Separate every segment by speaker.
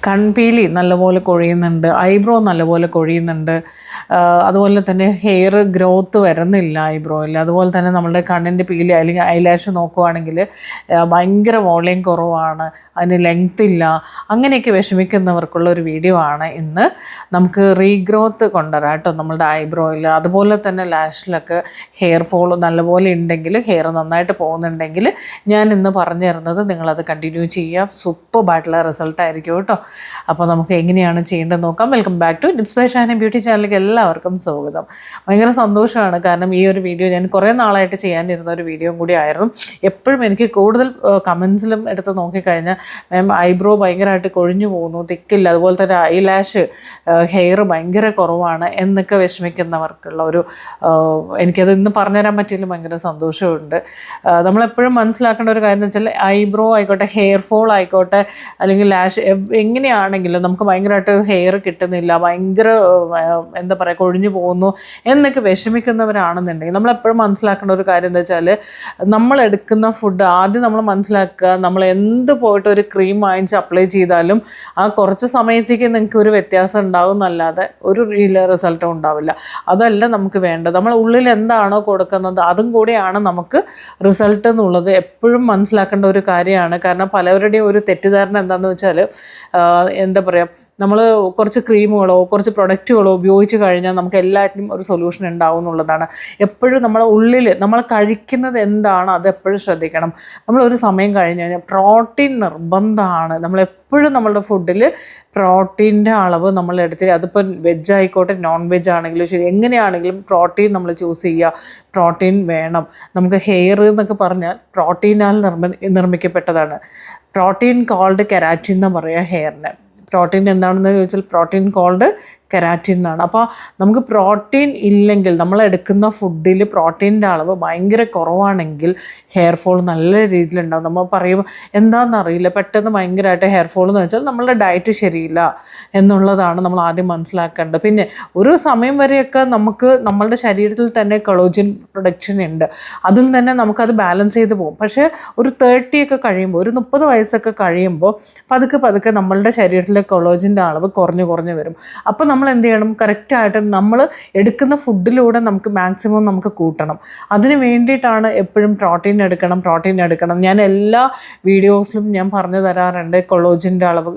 Speaker 1: കൺപീലി നല്ലപോലെ കൊഴിയുന്നുണ്ട്, ഐബ്രോ നല്ലപോലെ കൊഴിയുന്നുണ്ട്, അതുപോലെ തന്നെ ഹെയർ ഗ്രോത്ത് വരുന്നില്ല ഐബ്രോയിൽ. അതുപോലെ തന്നെ നമ്മളുടെ കണ്ണിൻ്റെ പീലി അല്ലെങ്കിൽ ഐലാഷ് നോക്കുവാണെങ്കിൽ ഭയങ്കര വോളിയം കുറവാണ്, അതിന് ലെങ്ത് ഇല്ല. അങ്ങനെയൊക്കെ വിഷമിക്കുന്നവർക്കുള്ള ഒരു വീഡിയോ ആണ് ഇന്ന്. നമുക്ക് റീഗ്രോത്ത് കൊണ്ടുവരാം കേട്ടോ നമ്മളുടെ ഐബ്രോയിൽ. അതുപോലെ തന്നെ ലാഷിലൊക്കെ ഹെയർ ഫോൾ നല്ലപോലെ ഉണ്ടെങ്കിൽ, ഹെയർ നന്നായിട്ട് പോകുന്നുണ്ടെങ്കിൽ ഞാൻ ഇന്ന് പറഞ്ഞു തരുന്നത് നിങ്ങളത് കണ്ടിന്യൂ ചെയ്യുക. സൂപ്പർബായിട്ടുള്ള റിസൾട്ടായിരിക്കും കേട്ടോ. അപ്പോൾ നമുക്ക് എങ്ങനെയാണ് ചെയ്യേണ്ടത് നോക്കാം. Welcome back to tips by Shani beauty ചാനലിലേക്ക് എല്ലാവർക്കും സ്വാഗതം. ഭയങ്കര സന്തോഷമാണ്, കാരണം ഈ ഒരു വീഡിയോ ഞാൻ കുറേ നാളായിട്ട് ചെയ്യാനിരുന്ന ഒരു വീഡിയോ കൂടി ആയിരുന്നു. എപ്പോഴും എനിക്ക് കൂടുതൽ കമൻസിലും എടുത്ത് നോക്കിക്കഴിഞ്ഞാൽ മാം ഐബ്രോ ഭയങ്കരമായിട്ട് കൊഴിഞ്ഞു പോകുന്നു, തിക്കില്ല, അതുപോലെ തന്നെ ഐലാഷ് ഹെയർ ഭയങ്കര കുറവാണ് എന്നൊക്കെ വിഷമിക്കുന്നവർക്കുള്ള ഒരു എനിക്കത് ഇന്ന് പറഞ്ഞുതരാൻ പറ്റിയതിൽ ഭയങ്കര സന്തോഷമുണ്ട്. നമ്മളെപ്പോഴും മനസ്സിലാക്കേണ്ട ഒരു കാര്യം എന്ന് വെച്ചാൽ ഐബ്രോ ആയിക്കോട്ടെ, ഹെയർ ഫോൾ ആയിക്കോട്ടെ, അല്ലെങ്കിൽ ലാഷ് എങ്ങനെയാണെങ്കിലും നമുക്ക് ഭയങ്കരമായിട്ട് ഹെയർ കിട്ടുന്നില്ല, ഭയങ്കര എന്താ പറയുക കൊഴിഞ്ഞു പോകുന്നു എന്നൊക്കെ വിഷമിക്കുന്നവരാണെന്നുണ്ടെങ്കിൽ നമ്മളെപ്പോഴും മനസ്സിലാക്കേണ്ട ഒരു കാര്യം എന്താ വെച്ചാൽ, നമ്മളെടുക്കുന്ന ഫുഡ് ആദ്യം നമ്മൾ മനസ്സിലാക്കുക. നമ്മൾ എന്ത് പോയിട്ട് ഒരു ക്രീം വാങ്ങിച്ച് അപ്ലൈ ചെയ്താലും ആ കുറച്ച് സമയത്തേക്ക് നിങ്ങൾക്ക് ഒരു വ്യത്യാസം ഉണ്ടാവും എന്നല്ലാതെ ഒരു റിസൾട്ടും ഉണ്ടാവില്ല. അതല്ല നമുക്ക് വേണ്ടത്. നമ്മൾ ഉള്ളിൽ എന്താണോ കൊടുക്കുന്നത് അതും കൂടെയാണ് നമുക്ക് റിസൾട്ട് എന്നുള്ളത് എപ്പോഴും മനസ്സിലാക്കേണ്ട ഒരു കാര്യമാണ്. കാരണം പലവരുടെയും ഒരു തെറ്റിദ്ധാരണ എന്താണെന്ന് വെച്ചാൽ, എന്താ പറയുക, നമ്മൾ കുറച്ച് ക്രീമുകളോ കുറച്ച് പ്രൊഡക്റ്റുകളോ ഉപയോഗിച്ച് കഴിഞ്ഞാൽ നമുക്ക് എല്ലാറ്റിനും ഒരു സൊല്യൂഷൻ ഉണ്ടാവും എന്നുള്ളതാണ്. എപ്പോഴും നമ്മളെ ഉള്ളിൽ നമ്മൾ കഴിക്കുന്നത് എന്താണ് അത് എപ്പോഴും ശ്രദ്ധിക്കണം. നമ്മളൊരു സമയം കഴിഞ്ഞ് കഴിഞ്ഞാൽ പ്രോട്ടീൻ നിർബന്ധമാണ്. നമ്മളെപ്പോഴും നമ്മളുടെ ഫുഡിൽ പ്രോട്ടീൻ്റെ അളവ് നമ്മൾ എടുത്ത്, അതിപ്പോൾ വെജ് ആയിക്കോട്ടെ നോൺ വെജ് ആണെങ്കിലും ശരി, എങ്ങനെയാണെങ്കിലും പ്രോട്ടീൻ നമ്മൾ ചൂസ് ചെയ്യുക. പ്രോട്ടീൻ വേണം. നമുക്ക് ഹെയർ എന്നൊക്കെ പറഞ്ഞാൽ പ്രോട്ടീനാൽ നിർമ്മിക്കപ്പെട്ടതാണ്. പ്രോട്ടീൻ കോൾഡ് കെരാറ്റിൻ എന്ന് പറയുക ഹെയറിന്. പ്രോട്ടീൻ എന്താണെന്ന് ചോദിച്ചാൽ പ്രോട്ടീൻ കോൾഡ് കെരാറ്റിൻ എന്നാണ്. അപ്പോൾ നമുക്ക് പ്രോട്ടീൻ ഇല്ലെങ്കിൽ, നമ്മൾ എടുക്കുന്ന ഫുഡിൽ പ്രോട്ടീൻ്റെ അളവ് ഭയങ്കര കുറവാണെങ്കിൽ ഹെയർ ഫോൾ നല്ല രീതിയിലുണ്ടാകും. നമ്മൾ പറയും എന്താണെന്നറിയില്ല, പെട്ടെന്ന് ഭയങ്കരമായിട്ട് ഹെയർ ഫോൾ എന്ന് വെച്ചാൽ നമ്മളുടെ ഡയറ്റ് ശരിയില്ല എന്നുള്ളതാണ് നമ്മൾ ആദ്യം മനസ്സിലാക്കേണ്ടത്. പിന്നെ ഒരു സമയം വരെയൊക്കെ നമുക്ക് നമ്മളുടെ ശരീരത്തിൽ തന്നെ കൊളോജിൻ പ്രൊഡക്ഷൻ ഉണ്ട്, അതിൽ തന്നെ നമുക്കത് ബാലൻസ് ചെയ്ത് പോകും. പക്ഷേ ഒരു 30 ഒക്കെ കഴിയുമ്പോൾ, ഒരു 30 വയസ്സൊക്കെ കഴിയുമ്പോൾ പതുക്കെ നമ്മളുടെ ശരീരത്തിലെ കൊളോജിൻ്റെ അളവ് കുറഞ്ഞു വരും. അപ്പോൾ നമ്മൾ എന്ത് ചെയ്യണം, കറക്റ്റായിട്ട് നമ്മൾ എടുക്കുന്ന ഫുഡിലൂടെ നമുക്ക് മാക്സിമം നമുക്ക് കൂട്ടണം. അതിന് വേണ്ടിയിട്ടാണ് എപ്പോഴും പ്രോട്ടീൻ എടുക്കണം. ഞാൻ എല്ലാ വീഡിയോസിലും ഞാൻ പറഞ്ഞു തരാറുണ്ട്, കൊളോജിൻ്റെ അളവ്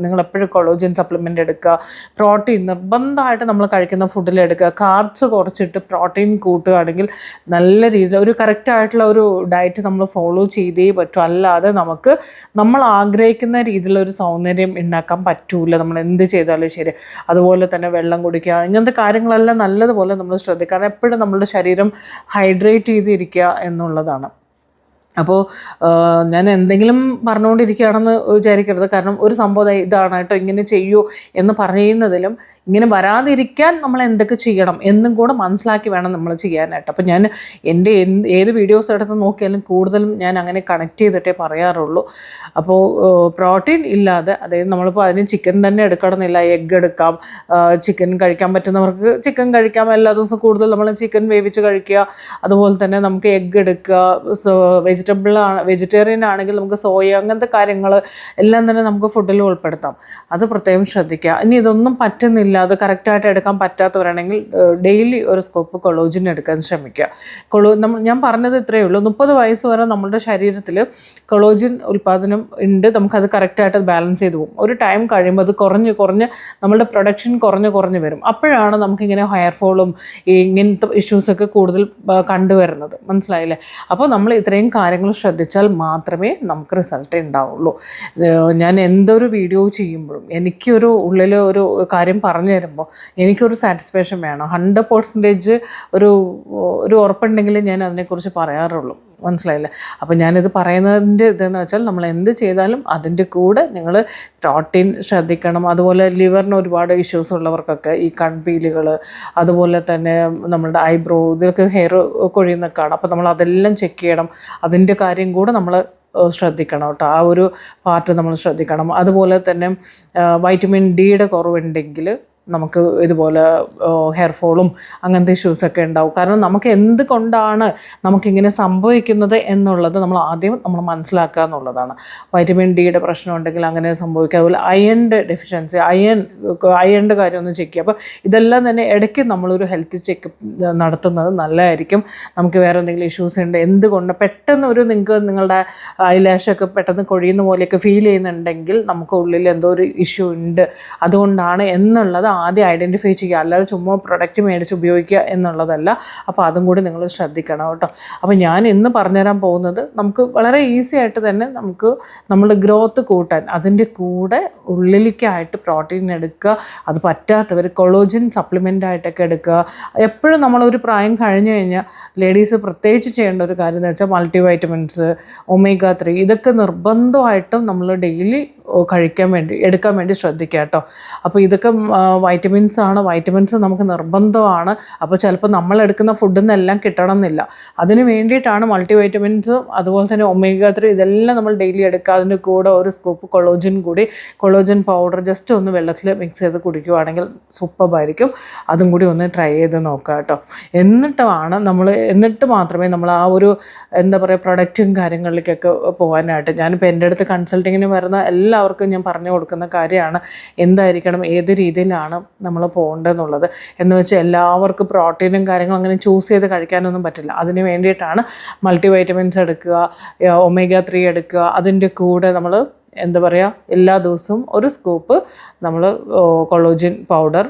Speaker 1: നിങ്ങളെപ്പോഴും കൊളോജിൻ സപ്ലിമെൻ്റ് എടുക്കുക. പ്രോട്ടീൻ നിർബന്ധമായിട്ട് നമ്മൾ കഴിക്കുന്ന ഫുഡിൽ എടുക്കുക. കാർബ്സ് കുറച്ചിട്ട് പ്രോട്ടീൻ കൂട്ടുകയാണെങ്കിൽ നല്ല രീതിയിൽ ഒരു കറക്റ്റായിട്ടുള്ള ഒരു ഡയറ്റ് നമ്മൾ ഫോളോ ചെയ്തേ പറ്റൂ. അല്ലാതെ നമുക്ക് നമ്മൾ ആഗ്രഹിക്കുന്ന രീതിയിലൊരു സൗന്ദര്യം ഉണ്ടാക്കാൻ പറ്റൂല, നമ്മൾ എന്ത് ചെയ്താലും ശരി. അതുപോലെ തന്നെ വെള്ളം കുടിക്കുക, ഇങ്ങനത്തെ കാര്യങ്ങളെല്ലാം നല്ലതുപോലെ നമ്മൾ ശ്രദ്ധിക്കുക. കാരണം എപ്പോഴും നമ്മളുടെ ശരീരം ഹൈഡ്രേറ്റ് ചെയ്തിരിക്കുക എന്നുള്ളതാണ്. അപ്പോൾ ഞാൻ എന്തെങ്കിലും പറഞ്ഞുകൊണ്ടിരിക്കുകയാണെന്ന് വിചാരിക്കരുത്. കാരണം ഒരു സംഭവം ഇതാണ് കേട്ടോ, ഇങ്ങനെ ചെയ്യൂ എന്ന് പറയുന്നതിലും ഇങ്ങനെ വരാതിരിക്കാൻ നമ്മൾ എന്തൊക്കെ ചെയ്യണം എന്നും കൂടെ മനസ്സിലാക്കി വേണം നമ്മൾ ചെയ്യാനായിട്ട്. അപ്പോൾ ഞാൻ എൻ്റെ ഏത് വീഡിയോസ് എടുത്ത് നോക്കിയാലും കൂടുതലും ഞാൻ അങ്ങനെ കണക്ട് ചെയ്തിട്ടേ പറയാറുള്ളൂ. അപ്പോൾ പ്രോട്ടീൻ ഇല്ലാതെ, അതായത് നമ്മളിപ്പോൾ അതിന് ചിക്കൻ തന്നെ എടുക്കണമെന്നില്ല, എഗ്ഗ് എടുക്കാം. ചിക്കൻ കഴിക്കാൻ പറ്റുന്നവർക്ക് ചിക്കൻ കഴിക്കാം. എല്ലാ ദിവസവും കൂടുതൽ നമ്മൾ ചിക്കൻ വേവിച്ച് കഴിക്കുക. അതുപോലെ തന്നെ നമുക്ക് എഗ്ഗ് എടുക്കുക. വെജിറ്റേറിയൻ ആണെങ്കിൽ നമുക്ക് സോയ, അങ്ങനത്തെ കാര്യങ്ങൾ എല്ലാം തന്നെ നമുക്ക് ഫുഡിൽ ഉൾപ്പെടുത്താം. അത് പ്രത്യേകം ശ്രദ്ധിക്കുക. ഇനി ഇതൊന്നും പറ്റുന്നില്ല, അത് കറക്റ്റായിട്ട് എടുക്കാൻ പറ്റാത്തവരാണെങ്കിൽ ഡെയിലി ഒരു സ്കൂപ്പ് കൊളോജിൻ എടുക്കാൻ ശ്രമിക്കുക. ഞാൻ പറഞ്ഞത് ഇത്രയേ ഉള്ളൂ. 30 വയസ്സ് വരെ നമ്മുടെ ശരീരത്തിൽ കൊളോജിൻ ഉൽപ്പാദനം ഉണ്ട്. നമുക്കത് കറക്റ്റായിട്ട് ബാലൻസ് ചെയ്ത് പോകും. ഒരു ടൈം കഴിയുമ്പോൾ അത് കുറഞ്ഞ് നമ്മളുടെ പ്രൊഡക്ഷൻ കുറഞ്ഞ് വരും. അപ്പോഴാണ് നമുക്കിങ്ങനെ ഹെയർ ഫോളും ഇങ്ങനത്തെ ഇഷ്യൂസൊക്കെ കൂടുതൽ കണ്ടുവരുന്നത്. മനസ്സിലായില്ലേ? അപ്പോൾ നമ്മൾ ഇത്രയും കാര്യങ്ങൾ ശ്രദ്ധിച്ചാൽ മാത്രമേ നമുക്ക് റിസൾട്ട് ഉണ്ടാവുള്ളൂ. ഞാൻ എന്തൊരു വീഡിയോ ചെയ്യുമ്പോഴും എനിക്കൊരു ഉള്ളിൽ ഒരു കാര്യം പറഞ്ഞു തരുമ്പോൾ എനിക്കൊരു സാറ്റിസ്ഫാക്ഷൻ വേണം. 100% ഒരു ഉറപ്പുണ്ടെങ്കിൽ ഞാൻ അതിനെക്കുറിച്ച് പറയാറുള്ളൂ. മനസ്സിലായില്ലേ? അപ്പോൾ ഞാനിത് പറയുന്നതിൻ്റെ ഇതെന്ന് വെച്ചാൽ, നമ്മൾ എന്ത് ചെയ്താലും അതിൻ്റെ കൂടെ നിങ്ങൾ പ്രോട്ടീൻ ശ്രദ്ധിക്കണം. അതുപോലെ ലിവറിന് ഒരുപാട് ഇഷ്യൂസ് ഉള്ളവർക്കൊക്കെ ഈ കൺപീലുകൾ, അതുപോലെ തന്നെ നമ്മളുടെ ഐബ്രോ, ഇതൊക്കെ ഹെയർ കൊഴിയുന്നൊക്കെ കാണാം. അപ്പോൾ നമ്മൾ അതെല്ലാം ചെക്ക് ചെയ്യണം. അതിൻ്റെ കാര്യം കൂടെ നമ്മൾ ശ്രദ്ധിക്കണം കേട്ടോ. ആ ഒരു പാർട്ട് നമ്മൾ ശ്രദ്ധിക്കണം. അതുപോലെ തന്നെ വൈറ്റമിൻ ഡിയുടെ കുറവുണ്ടെങ്കിൽ നമുക്ക് ഇതുപോലെ ഹെയർ ഫോളും അങ്ങനത്തെ ഇഷ്യൂസൊക്കെ ഉണ്ടാവും. കാരണം നമുക്ക് എന്തുകൊണ്ടാണ് നമുക്കിങ്ങനെ സംഭവിക്കുന്നത് എന്നുള്ളത് നമ്മൾ മനസ്സിലാക്കുക എന്നുള്ളതാണ്. വൈറ്റമിൻ ഡിയുടെ പ്രശ്നം ഉണ്ടെങ്കിൽ അങ്ങനെ സംഭവിക്കുക. അതുപോലെ അയണിൻ്റെ ഡെഫിഷ്യൻസി, അയണിൻ്റെ കാര്യം ഒന്ന് ചെക്ക് ചെയ്യുക. അപ്പോൾ ഇതെല്ലാം തന്നെ ഇടയ്ക്ക് നമ്മളൊരു ഹെൽത്ത് ചെക്കപ്പ് നടത്തുന്നത് നല്ലതായിരിക്കും. നമുക്ക് വേറെ എന്തെങ്കിലും ഇഷ്യൂസ് ഉണ്ട്, എന്തുകൊണ്ട് പെട്ടെന്ന് നിങ്ങൾക്ക് നിങ്ങളുടെ ഐലാഷൊക്കെ പെട്ടെന്ന് കൊഴിയുന്ന പോലെയൊക്കെ ഫീൽ ചെയ്യുന്നുണ്ടെങ്കിൽ നമുക്ക് ഉള്ളിൽ എന്തോ ഒരു ഇഷ്യൂ ഉണ്ട്, അതുകൊണ്ടാണ് എന്നുള്ളത് ആദ്യം ഐഡൻറ്റിഫൈ ചെയ്യുക. അല്ലാതെ ചുമ്മാ പ്രൊഡക്റ്റ് മേടിച്ച് ഉപയോഗിക്കുക എന്നുള്ളതല്ല. അപ്പോൾ അതും കൂടി നിങ്ങൾ ശ്രദ്ധിക്കണം കേട്ടോ. അപ്പോൾ ഞാൻ ഇന്ന് പറഞ്ഞുതരാൻ പോകുന്നത് നമുക്ക് വളരെ ഈസി ആയിട്ട് തന്നെ നമുക്ക് നമ്മുടെ ഗ്രോത്ത് കൂട്ടാൻ അതിൻ്റെ കൂടെ ഉള്ളിലേക്കായിട്ട് പ്രോട്ടീൻ എടുക്കുക. അത് പറ്റാത്തവർ കൊളോജൻ സപ്ലിമെൻ്റ് ആയിട്ടൊക്കെ എടുക്കുക. എപ്പോഴും നമ്മളൊരു പ്രായം കഴിഞ്ഞ് കഴിഞ്ഞാൽ ലേഡീസ് പ്രത്യേകിച്ച് ചെയ്യേണ്ട ഒരു കാര്യം എന്ന് വെച്ചാൽ മൾട്ടി വൈറ്റമിൻസ്, ഒമേഗ 3 ഇതൊക്കെ നിർബന്ധമായിട്ടും നമ്മൾ ഡെയിലി എടുക്കാൻ വേണ്ടി ശ്രദ്ധിക്കുക കേട്ടോ. അപ്പോൾ ഇതൊക്കെ വൈറ്റമിൻസ് നമുക്ക് നിർബന്ധമാണ്. അപ്പോൾ ചിലപ്പോൾ നമ്മളെടുക്കുന്ന ഫുഡിൽ നിന്നെല്ലാം കിട്ടണം എന്നില്ല. അതിന് വേണ്ടിയിട്ടാണ് മൾട്ടി വൈറ്റമിൻസും അതുപോലെ തന്നെ ഒമേഗ 3 ഇതെല്ലാം നമ്മൾ ഡെയിലി എടുക്കുക. അതിൻ്റെ കൂടെ ഒരു സ്കൂപ്പ് കൊളോജൻ പൗഡർ ജസ്റ്റ് ഒന്ന് വെള്ളത്തിൽ മിക്സ് ചെയ്ത് കുടിക്കുകയാണെങ്കിൽ സൂപ്പറായിരിക്കും. അതും കൂടി ഒന്ന് ട്രൈ ചെയ്ത് നോക്കുക കേട്ടോ. എന്നിട്ട് മാത്രമേ നമ്മൾ ആ ഒരു എന്താ പറയുക പ്രൊഡക്റ്റും കാര്യങ്ങളിലേക്കൊക്കെ പോകാനായിട്ട്. ഞാനിപ്പോൾ എൻ്റെ അടുത്ത് കൺസൾട്ടിങ്ങിന് വരുന്ന എല്ലാവർക്കും ഞാൻ പറഞ്ഞു കൊടുക്കുന്ന കാര്യമാണ് എന്തായിരിക്കണം, ഏത് രീതിയിലാണ് നമ്മൾ പോകേണ്ടതെന്നുള്ളത്. എന്ന് വെച്ചാൽ എല്ലാവർക്കും പ്രോട്ടീനും കാര്യങ്ങളും അങ്ങനെ ചൂസ് ചെയ്ത് കഴിക്കാനൊന്നും പറ്റില്ല. അതിന് വേണ്ടിയിട്ടാണ് മൾട്ടി വൈറ്റമിൻസ് എടുക്കുക, ഒമേഗ 3 എടുക്കുക. അതിൻ്റെ കൂടെ നമ്മൾ എന്താ പറയുക എല്ലാ ദിവസവും ഒരു സ്കൂപ്പ് നമ്മൾ കൊളോജൻ പൗഡർ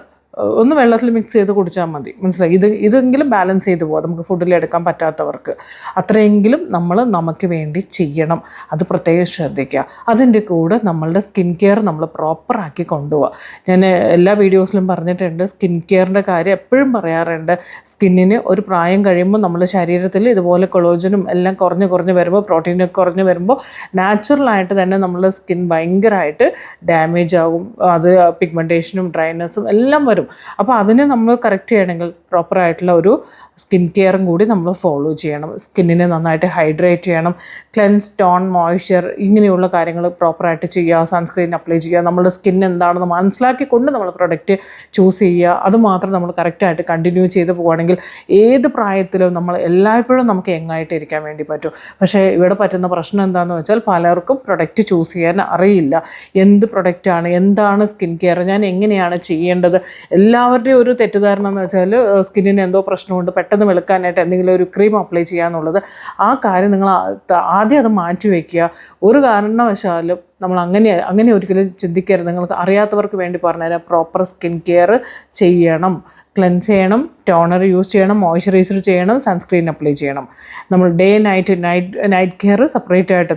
Speaker 1: ഒന്ന് വെള്ളത്തിൽ മിക്സ് ചെയ്ത് കുടിച്ചാൽ മതി. മനസ്സിലായി? ഇതെങ്കിലും ബാലൻസ് ചെയ്ത് പോകാം നമുക്ക് ഫുഡിലെടുക്കാൻ പറ്റാത്തവർക്ക്. അത്രയെങ്കിലും നമുക്ക് വേണ്ടി ചെയ്യണം. അത് പ്രത്യേകം ശ്രദ്ധിക്കുക. അതിൻ്റെ കൂടെ നമ്മളുടെ സ്കിൻ കെയർ നമ്മൾ പ്രോപ്പറാക്കി കൊണ്ടുപോവുക. ഞാൻ എല്ലാ വീഡിയോസിലും പറഞ്ഞിട്ടുണ്ട്, സ്കിൻ കെയറിൻ്റെ കാര്യം എപ്പോഴും പറയാറുണ്ട്. സ്കിന്നിന് ഒരു പ്രായം കഴിയുമ്പോൾ നമ്മുടെ ശരീരത്തിൽ ഇതുപോലെ കൊളോജനും എല്ലാം കുറഞ്ഞ് വരുമ്പോൾ, പ്രോട്ടീനൊക്കെ കുറഞ്ഞ് വരുമ്പോൾ നാച്ചുറലായിട്ട് തന്നെ നമ്മളുടെ സ്കിൻ ഭയങ്കരമായിട്ട് ഡാമേജ് ആകും. അത് പിഗ്മെൻറ്റേഷനും ഡ്രൈനെസ്സും എല്ലാം വരും. അപ്പോൾ അതിനെ നമ്മൾ കറക്റ്റ് ചെയ്യണമെങ്കിൽ പ്രോപ്പറായിട്ടുള്ള ഒരു സ്കിൻ കെയറും കൂടി നമ്മൾ ഫോളോ ചെയ്യണം. സ്കിന്നിനെ നന്നായിട്ട് ഹൈഡ്രേറ്റ് ചെയ്യണം. ക്ലെൻസ്, ടോൺ, മോയ്സ്ചർ ഇങ്ങനെയുള്ള കാര്യങ്ങൾ പ്രോപ്പറായിട്ട് ചെയ്യുക. സൺസ്ക്രീൻ അപ്ലൈ ചെയ്യുക. നമ്മുടെ സ്കിൻ എന്താണെന്ന് മനസ്സിലാക്കിക്കൊണ്ട് നമ്മൾ പ്രൊഡക്റ്റ് ചൂസ് ചെയ്യുക. അതുമാത്രം നമ്മൾ കറക്റ്റായിട്ട് കണ്ടിന്യൂ ചെയ്ത് പോവുകയാണെങ്കിൽ ഏത് പ്രായത്തിലും എല്ലായ്പ്പോഴും നമുക്ക് യങ്ങായിട്ട് ഇരിക്കാൻ വേണ്ടി പറ്റും. പക്ഷേ ഇവിടെ പറ്റുന്ന പ്രശ്നം എന്താണെന്ന് വെച്ചാൽ പലർക്കും പ്രൊഡക്റ്റ് ചൂസ് ചെയ്യാൻ അറിയില്ല. എന്ത് പ്രൊഡക്റ്റാണ്, എന്താണ് സ്കിൻ കെയർ, ഞാൻ എങ്ങനെയാണ് ചെയ്യേണ്ടത്. എല്ലാവരുടെയും ഒരു തെറ്റിദ്ധാരണ എന്ന് വെച്ചാൽ സ്കിന്നിന് എന്തോ പ്രശ്നമുണ്ട്, പെട്ടെന്ന് വെളുക്കാനായിട്ട് എന്തെങ്കിലും ഒരു ക്രീം അപ്ലൈ ചെയ്യുക എന്നുള്ളത്. ആ കാര്യം നിങ്ങൾ ആദ്യം അത് മാറ്റി വയ്ക്കുക. ഒരു കാരണവശാലും നമ്മൾ അങ്ങനെ ഒരിക്കലും ചിന്തിക്കരുത്. നിങ്ങൾക്ക് അറിയാത്തവർക്ക് വേണ്ടി പറഞ്ഞുതരാം. പ്രോപ്പർ സ്കിൻ കെയർ ചെയ്യണം. ക്ലെൻസ് ചെയ്യണം, ടോണർ യൂസ് ചെയ്യണം, മോയ്സ്ചറൈസർ ചെയ്യണം, സൺസ്ക്രീൻ അപ്ലൈ ചെയ്യണം. നമ്മൾ ഡേ നൈറ്റ് കെയർ സെപ്പറേറ്റ് ആയിട്ട്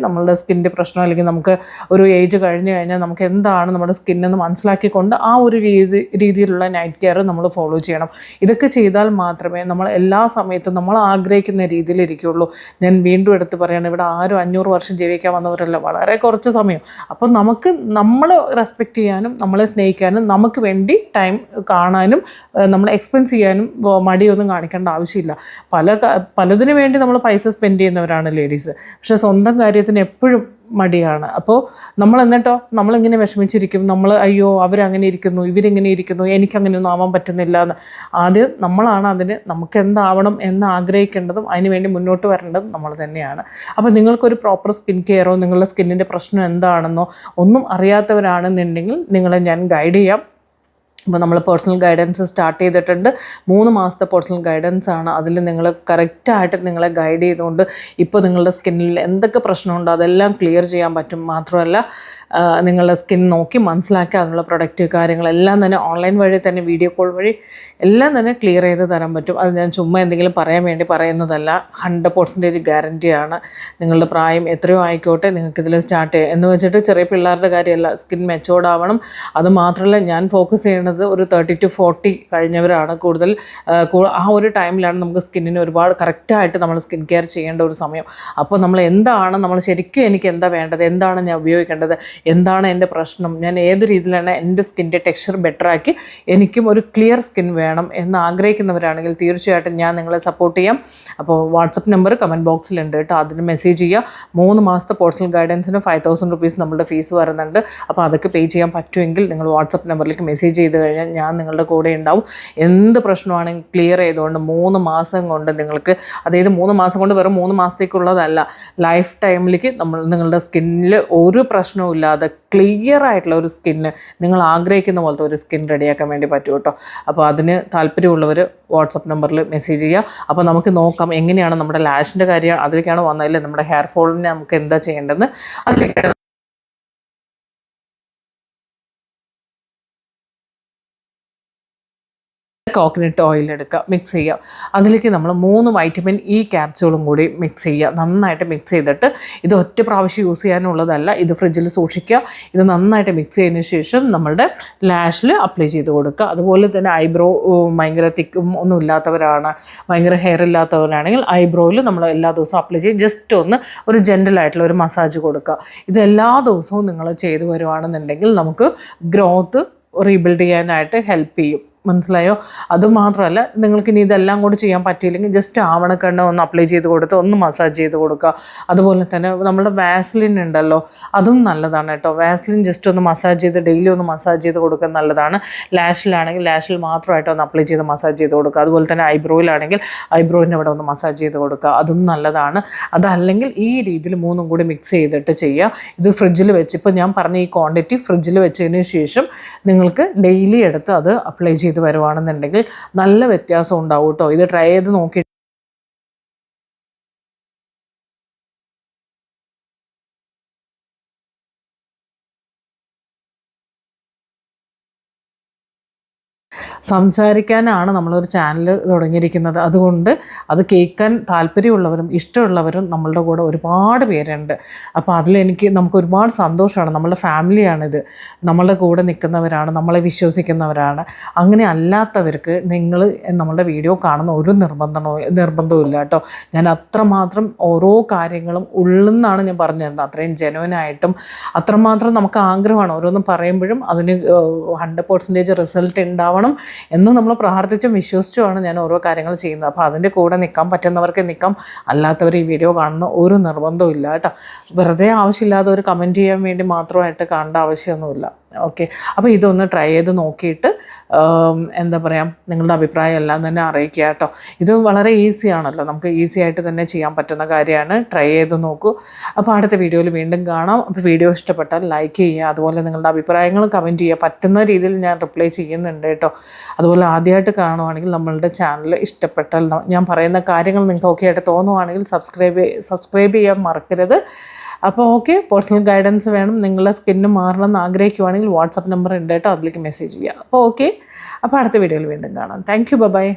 Speaker 1: നമ്മളുടെ സ്കിന്നിൻ്റെ പ്രശ്നം അല്ലെങ്കിൽ നമുക്ക് ഒരു ഏജ് കഴിഞ്ഞ് കഴിഞ്ഞാൽ നമുക്ക് എന്താണ് നമ്മുടെ സ്കിന്നെന്ന് മനസ്സിലാക്കിക്കൊണ്ട് ആ ഒരു രീതിയിലുള്ള നൈറ്റ് കെയർ നമ്മൾ ഫോളോ ചെയ്യണം. ഇതൊക്കെ ചെയ്താൽ മാത്രമേ നമ്മൾ എല്ലാ സമയത്തും നമ്മൾ ആഗ്രഹിക്കുന്ന രീതിയിലിരിക്കുകയുള്ളൂ. ഞാൻ വീണ്ടും എടുത്ത് പറയുകയാണ്, ഇവിടെ ആരും 500 വർഷം ജീവിക്കാൻ വന്നവരല്ല, വളരെ കുറച്ച് സമയം. അപ്പോൾ നമ്മളെ റെസ്പെക്റ്റ് ചെയ്യാനും നമ്മളെ സ്നേഹിക്കാനും നമുക്ക് വേണ്ടി ടൈം കാണാനും നമ്മൾ എക്സ്പെൻസ് ചെയ്യാനും മടിയൊന്നും കാണിക്കേണ്ട ആവശ്യമില്ല. പലതിനു വേണ്ടി നമ്മൾ പൈസ സ്പെൻഡ് ചെയ്യുന്നവരാണ് ലേഡീസ്. പക്ഷേ സ്വന്തം കാര്യത്തിന് എപ്പോഴും മടിയാണ്. അപ്പോൾ നമ്മളിങ്ങനെ വിഷമിച്ചിരിക്കും. അയ്യോ അവരങ്ങനെ ഇരിക്കുന്നു, ഇവരിങ്ങനെ ഇരിക്കുന്നു, എനിക്കങ്ങനെയൊന്നും ആവാൻ പറ്റുന്നില്ല എന്ന്. ആദ്യം നമ്മളാണ് നമുക്ക് എന്താവണം എന്ന് ആഗ്രഹിക്കേണ്ടതും അതിന് വേണ്ടി മുന്നോട്ട് വരേണ്ടതും നമ്മൾ തന്നെയാണ്. അപ്പോൾ നിങ്ങൾക്കൊരു പ്രോപ്പർ സ്കിൻ കെയറോ നിങ്ങളുടെ സ്കിന്നിൻ്റെ പ്രശ്നം എന്താണെന്നോ ഒന്നും അറിയാത്തവരാണെന്നുണ്ടെങ്കിൽ നിങ്ങളെ ഞാൻ ഗൈഡ് ചെയ്യാം. അപ്പോൾ നമ്മൾ പേഴ്സണൽ ഗൈഡൻസ് സ്റ്റാർട്ട് ചെയ്തിട്ടുണ്ട്. 3 മാസത്തെ പേഴ്സണൽ ഗൈഡൻസ് ആണ്. അതിൽ നിങ്ങൾ കറക്റ്റായിട്ട് നിങ്ങളെ ഗൈഡ് ചെയ്തുകൊണ്ട് ഇപ്പോൾ നിങ്ങളുടെ സ്കിന്നിൽ എന്തൊക്കെ പ്രശ്നമുണ്ടോ അതെല്ലാം ക്ലിയർ ചെയ്യാൻ പറ്റും. മാത്രമല്ല നിങ്ങളുടെ സ്കിൻ നോക്കി മനസ്സിലാക്കി അതിനുള്ള പ്രൊഡക്റ്റ് കാര്യങ്ങളെല്ലാം തന്നെ ഓൺലൈൻ വഴി തന്നെ വീഡിയോ കോൾ വഴി എല്ലാം തന്നെ ക്ലിയർ ചെയ്ത് തരാൻ പറ്റും. അത് ഞാൻ ചുമ്മാ എന്തെങ്കിലും പറയാൻ വേണ്ടി പറയുന്നതല്ല. 100% ഗ്യാരൻറ്റിയാണ്. നിങ്ങളുടെ പ്രായം എത്രയോ ആയിക്കോട്ടെ നിങ്ങൾക്കിതിൽ സ്റ്റാർട്ട് ചെയ്യാം. എന്ന് വെച്ചിട്ട് ചെറിയ പിള്ളേരുടെ കാര്യമല്ല, സ്കിൻ മെച്ചോർഡ് ആവണം. അതുമാത്രമല്ല ഞാൻ ഫോക്കസ് ചെയ്യുന്നത് ഒരു 30 to 40 കഴിഞ്ഞവരാണ് കൂടുതൽ. ആ ഒരു ടൈമിലാണ് നമുക്ക് സ്കിന്നിന് ഒരുപാട് കറക്റ്റായിട്ട് നമ്മൾ സ്കിൻ കെയർ ചെയ്യേണ്ട ഒരു സമയം. അപ്പോൾ നമ്മൾ ശരിക്കും എനിക്ക് എന്താ വേണ്ടത്, എന്താണ് ഞാൻ ഉപയോഗിക്കേണ്ടത്, എന്താണ് എൻ്റെ പ്രശ്നം, ഞാൻ ഏത് രീതിയിലാണ് എൻ്റെ സ്കിൻ്റെ ടെക്സ്ചർ ബെറ്ററാക്കി എനിക്കും ഒരു ക്ലിയർ സ്കിൻ വേണം എന്ന് ആഗ്രഹിക്കുന്നവരാണെങ്കിൽ തീർച്ചയായിട്ടും ഞാൻ നിങ്ങളെ സപ്പോർട്ട് ചെയ്യാം. അപ്പോൾ വാട്സപ്പ് നമ്പർ കമൻറ്റ് ബോക്സിലുണ്ട് കേട്ടോ, അതിന് മെസ്സേജ് ചെയ്യുക. 3 മാസത്തെ പേഴ്സണൽ ഗൈഡൻസിന് 5000 റുപ്പീസ് നമ്മുടെ ഫീസ് വരുന്നുണ്ട്. അപ്പോൾ അതൊക്കെ പേ ചെയ്യാൻ പറ്റുമെങ്കിൽ നിങ്ങൾ വാട്സപ്പ് നമ്പറിലേക്ക് മെസ്സേജ് ചെയ്ത് കഴിഞ്ഞാൽ ഞാൻ നിങ്ങളുടെ കൂടെ ഉണ്ടാവും. എന്ത് പ്രശ്നമാണെങ്കിൽ ക്ലിയർ ചെയ്തുകൊണ്ട് 3 മാസം കൊണ്ട് നിങ്ങൾക്ക്, അതായത് 3 മാസം കൊണ്ട് വെറും 3 മാസത്തേക്കുള്ളതല്ല, ലൈഫ് ടൈമിലേക്ക് നിങ്ങളുടെ സ്കിന്നിൽ ഒരു പ്രശ്നവും ഇല്ലാതെ ക്ലിയർ ആയിട്ടുള്ള ഒരു സ്കിന്ന്, നിങ്ങൾ ആഗ്രഹിക്കുന്ന പോലത്തെ ഒരു സ്കിൻ റെഡിയാക്കാൻ വേണ്ടി പറ്റും കേട്ടോ. അപ്പോൾ അതിന് താല്പര്യമുള്ളവർ വാട്സപ്പ് നമ്പറിൽ മെസ്സേജ് ചെയ്യുക. അപ്പോൾ നമുക്ക് നോക്കാം എങ്ങനെയാണ് നമ്മുടെ ലാഷിൻ്റെ കാര്യം അതിലേക്കാണ് വന്നതല്ലേ, നമ്മുടെ ഹെയർ ഫോളിന് നമുക്ക് എന്താ ചെയ്യേണ്ടതെന്ന് അതിലേക്കാണ്. കോക്കനട്ട് ഓയിൽ എടുക്കുക, മിക്സ് ചെയ്യുക. അതിലേക്ക് നമ്മൾ 3 വൈറ്റമിൻ ഇ ക്യാപ്സ്യൂളും കൂടി മിക്സ് ചെയ്യുക. നന്നായിട്ട് മിക്സ് ചെയ്തിട്ട്, ഇത് ഒറ്റ പ്രാവശ്യം യൂസ് ചെയ്യാനുള്ളതല്ല, ഇത് ഫ്രിഡ്ജിൽ സൂക്ഷിക്കുക. ഇത് നന്നായിട്ട് മിക്സ് ചെയ്തതിന് ശേഷം നമ്മളുടെ ലാഷിൽ അപ്ലൈ ചെയ്ത് കൊടുക്കുക. അതുപോലെ തന്നെ ഐബ്രോ ഭയങ്കര തിക്കും ഒന്നും ഇല്ലാത്തവരാണ്, ഭയങ്കര ഹെയർ ഇല്ലാത്തവരാണെങ്കിൽ ഐബ്രോയിൽ നമ്മൾ എല്ലാ ദിവസവും അപ്ലൈ ചെയ്യും. ജസ്റ്റ് ഒന്ന് ഒരു ജെൻറ്റലായിട്ടുള്ള ഒരു മസാജ് കൊടുക്കുക. ഇത് എല്ലാ ദിവസവും നിങ്ങൾ ചെയ്തു വരുവാണെന്നുണ്ടെങ്കിൽ നമുക്ക് ഗ്രോത്ത് റീബിൽഡ് ചെയ്യാനായിട്ട് ഹെൽപ്പ് ചെയ്യും. മനസ്സിലായോ? അതുമാത്രമല്ല, നിങ്ങൾക്കിനി ഇതെല്ലാം കൂടി ചെയ്യാൻ പറ്റിയില്ലെങ്കിൽ ജസ്റ്റ് ആവണക്കെണ്ണ ഒന്ന് അപ്ലൈ ചെയ്ത് കൊടുത്ത് ഒന്ന് മസാജ് ചെയ്ത് കൊടുക്കുക. അതുപോലെ തന്നെ നമ്മുടെ വാസ്ലിൻ ഉണ്ടല്ലോ, അതും നല്ലതാണ് കേട്ടോ. വാസ്ലിൻ ജസ്റ്റ് ഒന്ന് മസാജ് ചെയ്ത് ഡെയിലി ഒന്ന് മസാജ് ചെയ്ത് കൊടുക്കാൻ നല്ലതാണ്. ലാഷിലാണെങ്കിൽ ലാഷിൽ മാത്രമായിട്ട് ഒന്ന് അപ്ലൈ ചെയ്ത് മസാജ് ചെയ്ത് കൊടുക്കുക. അതുപോലെ തന്നെ ഐബ്രോയിലാണെങ്കിൽ ഐബ്രോയിൻ്റെ അവിടെ ഒന്ന് മസാജ് ചെയ്ത് കൊടുക്കുക, അതും നല്ലതാണ്. അതല്ലെങ്കിൽ ഈ രീതിയിൽ 3ഉം കൂടി മിക്സ് ചെയ്തിട്ട് ചെയ്യുക. ഇത് ഫ്രിഡ്ജിൽ വെച്ച്, ഇപ്പോൾ ഞാൻ പറഞ്ഞ ഈ ക്വാണ്ടിറ്റി ഫ്രിഡ്ജിൽ വെച്ചതിന് ശേഷം നിങ്ങൾക്ക് ഡെയിലി എടുത്ത് അത് അപ്ലൈ ചെയ്ത് വരുവാണെന്നുണ്ടെങ്കിൽ നല്ല വ്യത്യാസം ഉണ്ടാവും കേട്ടോ. ഇത് ട്രൈ ചെയ്ത് നോക്കി സംസാരിക്കാനാണ് നമ്മളൊരു ചാനൽ തുടങ്ങിയിരിക്കുന്നത്. അതുകൊണ്ട് അത് കേൾക്കാൻ താല്പര്യമുള്ളവരും ഇഷ്ടമുള്ളവരും നമ്മളുടെ കൂടെ ഒരുപാട് പേരുണ്ട്. അപ്പോൾ നമുക്ക് ഒരുപാട് സന്തോഷമാണ്. നമ്മളുടെ ഫാമിലിയാണിത്, നമ്മളുടെ കൂടെ നിൽക്കുന്നവരാണ്, നമ്മളെ വിശ്വസിക്കുന്നവരാണ്. അങ്ങനെ അല്ലാത്തവർക്ക് നിങ്ങൾ നമ്മളുടെ വീഡിയോ കാണുന്ന ഒരു നിർബന്ധവും ഇല്ല കേട്ടോ. ഞാൻ അത്രമാത്രം ഓരോ കാര്യങ്ങളും ഉള്ളെന്നാണ് ഞാൻ പറഞ്ഞു തരുന്നത്. അത്രയും ജെനുവിനായിട്ടും അത്രമാത്രം നമുക്ക് ആഗ്രഹമാണ്. ഓരോന്നും പറയുമ്പോഴും അതിന് 100% റിസൾട്ട് ഉണ്ടാവണം എന്ന് നമ്മൾ പ്രാർത്ഥിച്ചും വിശ്വസിച്ചുമാണ് ഞാൻ ഓരോ കാര്യങ്ങൾ ചെയ്യുന്നത്. അപ്പോൾ അതിൻ്റെ കൂടെ നിൽക്കാൻ പറ്റുന്നവർക്ക് നിൽക്കാം, അല്ലാത്തവർ ഈ വീഡിയോ കാണുന്ന ഒരു നിർബന്ധവും ഇല്ല കേട്ടോ. വെറുതെ ആവശ്യമില്ലാതെ ഒരു കമൻറ്റ് ചെയ്യാൻ വേണ്ടി മാത്രമായിട്ട് കാണേണ്ട ആവശ്യമൊന്നുമില്ല. ഓക്കെ, അപ്പോൾ ഇതൊന്ന് ട്രൈ ചെയ്ത് നോക്കിയിട്ട് എന്താ പറയുക, നിങ്ങളുടെ അഭിപ്രായം എല്ലാം തന്നെ അറിയിക്കുക കേട്ടോ. ഇത് വളരെ ഈസിയാണല്ലോ, നമുക്ക് ഈസി ആയിട്ട് തന്നെ ചെയ്യാൻ പറ്റുന്ന കാര്യമാണ്. ട്രൈ ചെയ്ത് നോക്കൂ. അപ്പോൾ അടുത്ത വീഡിയോയിൽ വീണ്ടും കാണാം. അപ്പോൾ വീഡിയോ ഇഷ്ടപ്പെട്ടാൽ ലൈക്ക് ചെയ്യുക, അതുപോലെ നിങ്ങളുടെ അഭിപ്രായങ്ങൾ കമൻറ്റ് ചെയ്യുക. പറ്റുന്ന രീതിയിൽ ഞാൻ റിപ്ലൈ ചെയ്യുന്നുണ്ട് കേട്ടോ. അതുപോലെ ആദ്യമായിട്ട് കാണുവാണെങ്കിൽ നമ്മളുടെ ചാനൽ ഇഷ്ടപ്പെട്ടാൽ, ഞാൻ പറയുന്ന കാര്യങ്ങൾ നിങ്ങൾക്ക് ഓക്കെ ആയിട്ട് തോന്നുവാണെങ്കിൽ സബ്സ്ക്രൈബ് ചെയ്യാൻ മറക്കരുത്. അപ്പോൾ ഓക്കെ, പേഴ്സണൽ ഗൈഡൻസ് വേണം, നിങ്ങളുടെ സ്കിന്ന് മാറണമെന്ന് ആഗ്രഹിക്കുവാണെങ്കിൽ വാട്സപ്പ് നമ്പർ ഉണ്ട് കേട്ടോ, അതിലേക്ക് മെസ്സേജ് ചെയ്യുക. അപ്പോൾ ഓക്കെ, അപ്പോൾ അടുത്ത വീഡിയോയിൽ വീണ്ടും കാണാം. Thank you, by.